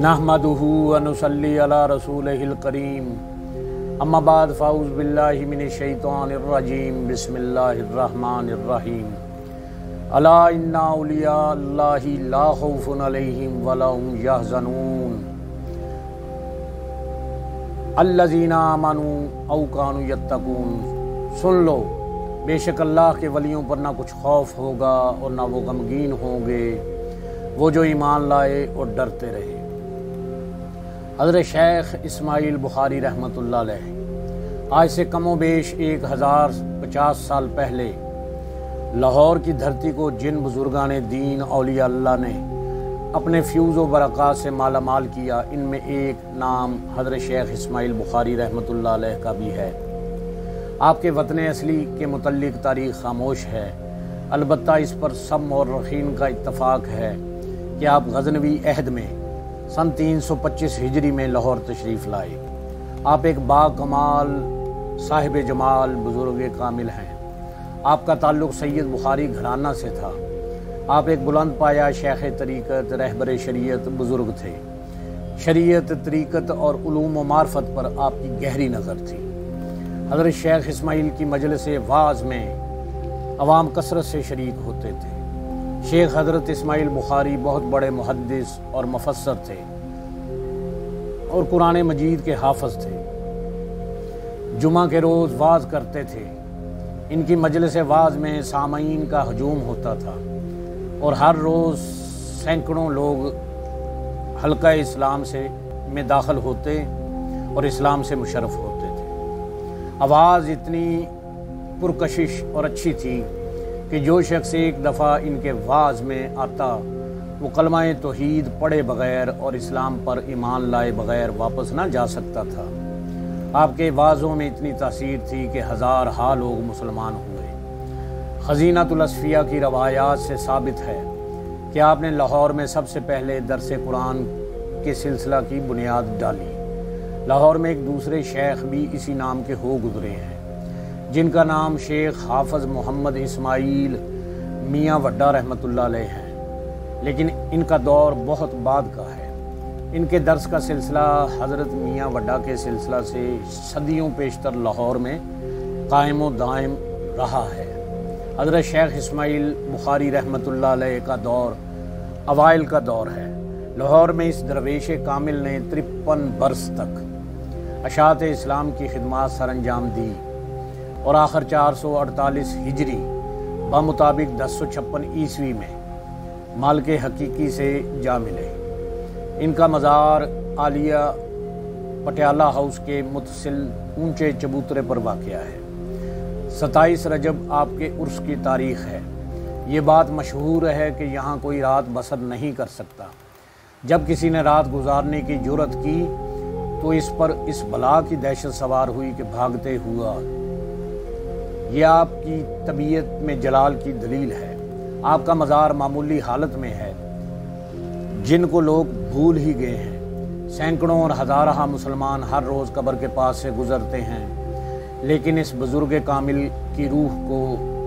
نحمدہ و نصلی علی رسولہ الکریم اما بعد فاعوذ باللہ من الشیطان الرجیم بسم اللہ الرحمن الرحیم الا ان اولیاء اللہ لا خوف علیہم ولا هم یحزنون الذین آمنوا او کانوا یتقون۔ سن لو، بے شک اللہ کے ولیوں پر نہ کچھ خوف ہوگا اور نہ وہ غمگین ہوں گے، وہ جو ایمان لائے اور ڈرتے رہے۔ حضرت شیخ اسماعیل بخاری رحمۃ اللہ علیہ آج سے کم و بیش 1050 سال پہلے لاہور کی دھرتی کو جن بزرگان دین اولیاء اللہ نے اپنے فیوز و برکات سے مالا مال کیا، ان میں ایک نام حضرت شیخ اسماعیل بخاری رحمۃ اللہ علیہ کا بھی ہے۔ آپ کے وطن اصلی کے متعلق تاریخ خاموش ہے، البتہ اس پر سب مورخین کا اتفاق ہے کہ آپ غزنوی عہد میں سن 325 ہجری میں لاہور تشریف لائے۔ آپ ایک با کمال صاحب جمال بزرگ کامل ہیں۔ آپ کا تعلق سید بخاری گھرانہ سے تھا۔ آپ ایک بلند پایا شیخ طریقت، رہبر شریعت بزرگ تھے۔ شریعت، طریقت اور علوم و معرفت پر آپ کی گہری نظر تھی۔ حضرت شیخ اسماعیل کی مجلس واعظ میں عوام کثرت سے شریک ہوتے تھے۔ شیخ حضرت اسماعیل بخاری بہت بڑے محدث اور مفسر تھے اور قرآن مجید کے حافظ تھے۔ جمعہ کے روز واعظ کرتے تھے۔ ان کی مجلس واعظ میں سامعین کا ہجوم ہوتا تھا اور ہر روز سینکڑوں لوگ حلقہ اسلام میں داخل ہوتے اور اسلام سے مشرف ہوتے تھے۔ آواز اتنی پرکشش اور اچھی تھی کہ جو شخص ایک دفعہ ان کے واعظ میں آتا وہ کلمہ توحید پڑھے بغیر اور اسلام پر ایمان لائے بغیر واپس نہ جا سکتا تھا۔ آپ کے واعظوں میں اتنی تاثیر تھی کہ ہزارہا لوگ مسلمان ہوئے۔ خزینۃ الاصفیاء کی روایات سے ثابت ہے کہ آپ نے لاہور میں سب سے پہلے درس قرآن کے سلسلہ کی بنیاد ڈالی۔ لاہور میں ایک دوسرے شیخ بھی اسی نام کے ہو گزرے ہیں، جن کا نام شیخ حافظ محمد اسماعیل میاں وڈا رحمۃ اللہ علیہ ہے، لیکن ان کا دور بہت بعد کا ہے۔ ان کے درس کا سلسلہ حضرت میاں وڈا کے سلسلہ سے صدیوں پیشتر لاہور میں قائم و دائم رہا ہے۔ حضرت شیخ اسماعیل بخاری رحمۃ اللہ علیہ کا دور اوائل کا دور ہے۔ لاہور میں اس درویش کامل نے 53 برس تک اشاعت اسلام کی خدمات سر انجام دی اور آخر 448 ہجری بمطابق 1056 عیسوی میں مالک حقیقی سے جا ملے۔ ان کا مزار عالیہ پٹیالہ ہاؤس کے متصل اونچے چبوترے پر واقع ہے۔ 27 رجب آپ کے عرس کی تاریخ ہے۔ یہ بات مشہور ہے کہ یہاں کوئی رات بسر نہیں کر سکتا۔ جب کسی نے رات گزارنے کی جرت کی تو اس پر اس بلا کی دہشت سوار ہوئی کہ بھاگتے ہوا۔ یہ آپ کی طبیعت میں جلال کی دلیل ہے۔ آپ کا مزار معمولی حالت میں ہے جن کو لوگ بھول ہی گئے ہیں۔ سینکڑوں اور ہزارہ مسلمان ہر روز قبر کے پاس سے گزرتے ہیں، لیکن اس بزرگ کامل کی روح کو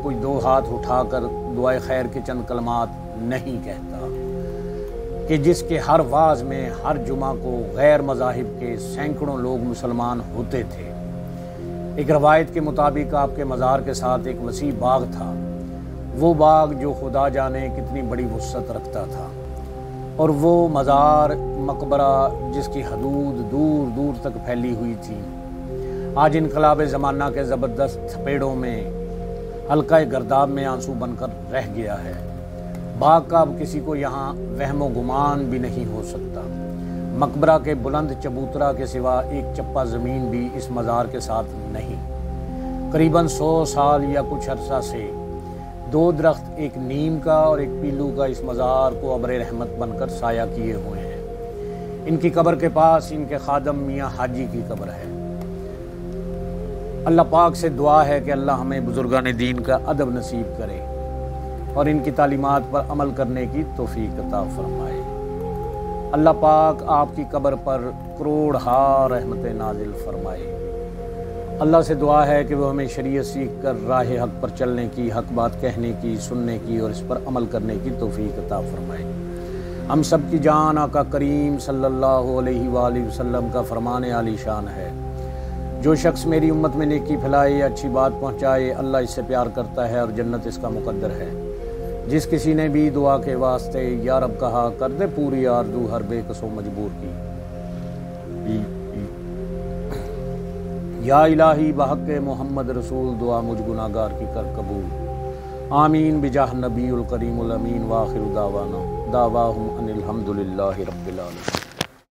کوئی دو ہاتھ اٹھا کر دعائے خیر کے چند کلمات نہیں کہتا کہ جس کے ہر واعظ میں ہر جمعہ کو غیر مذاہب کے سینکڑوں لوگ مسلمان ہوتے تھے۔ ایک روایت کے مطابق آپ کے مزار کے ساتھ ایک وسیع باغ تھا، وہ باغ جو خدا جانے کتنی بڑی وسعت رکھتا تھا، اور وہ مزار مقبرہ جس کی حدود دور دور تک پھیلی ہوئی تھی آج انقلاب زمانہ کے زبردست تھپیڑوں میں حلقہ گرداب میں آنسو بن کر رہ گیا ہے۔ باغ کا اب کسی کو یہاں وہم و گمان بھی نہیں ہو سکتا۔ مقبرہ کے بلند چبوترا کے سوا ایک چپا زمین بھی اس مزار کے ساتھ نہیں۔ قریباً 100 سال یا کچھ عرصہ سے 2 درخت، ایک نیم کا اور ایک پیلو کا، اس مزار کو ابر رحمت بن کر سایہ کیے ہوئے ہیں۔ ان کی قبر کے پاس ان کے خادم میاں حاجی کی قبر ہے۔ اللہ پاک سے دعا ہے کہ اللہ ہمیں بزرگان دین کا ادب نصیب کرے اور ان کی تعلیمات پر عمل کرنے کی توفیق عطا فرمائے۔ اللہ پاک آپ کی قبر پر کروڑ ہا رحمت نازل فرمائے۔ اللہ سے دعا ہے کہ وہ ہمیں شریعت سیکھ کر راہ حق پر چلنے کی، حق بات کہنے کی، سننے کی اور اس پر عمل کرنے کی توفیق عطا فرمائے۔ ہم سب کی جان آقا کریم صلی اللہ علیہ وآلہ وسلم کا فرمان عالی شان ہے، جو شخص میری امت میں نیکی پھیلائے، اچھی بات پہنچائے، اللہ اس سے پیار کرتا ہے اور جنت اس کا مقدر ہے۔ جس کسی نے بھی دعا کے واسطے یا رب کہا، کر دے پوری آرزو ہر بے کس و مجبور کی۔ یا الہی بحق محمد رسول دعا مجھ گناہگار کی کر قبول، آمین بجاہ نبی الکریم الامین، وآخر دعوانا دعواہم ان الحمدللہ رب العالمین۔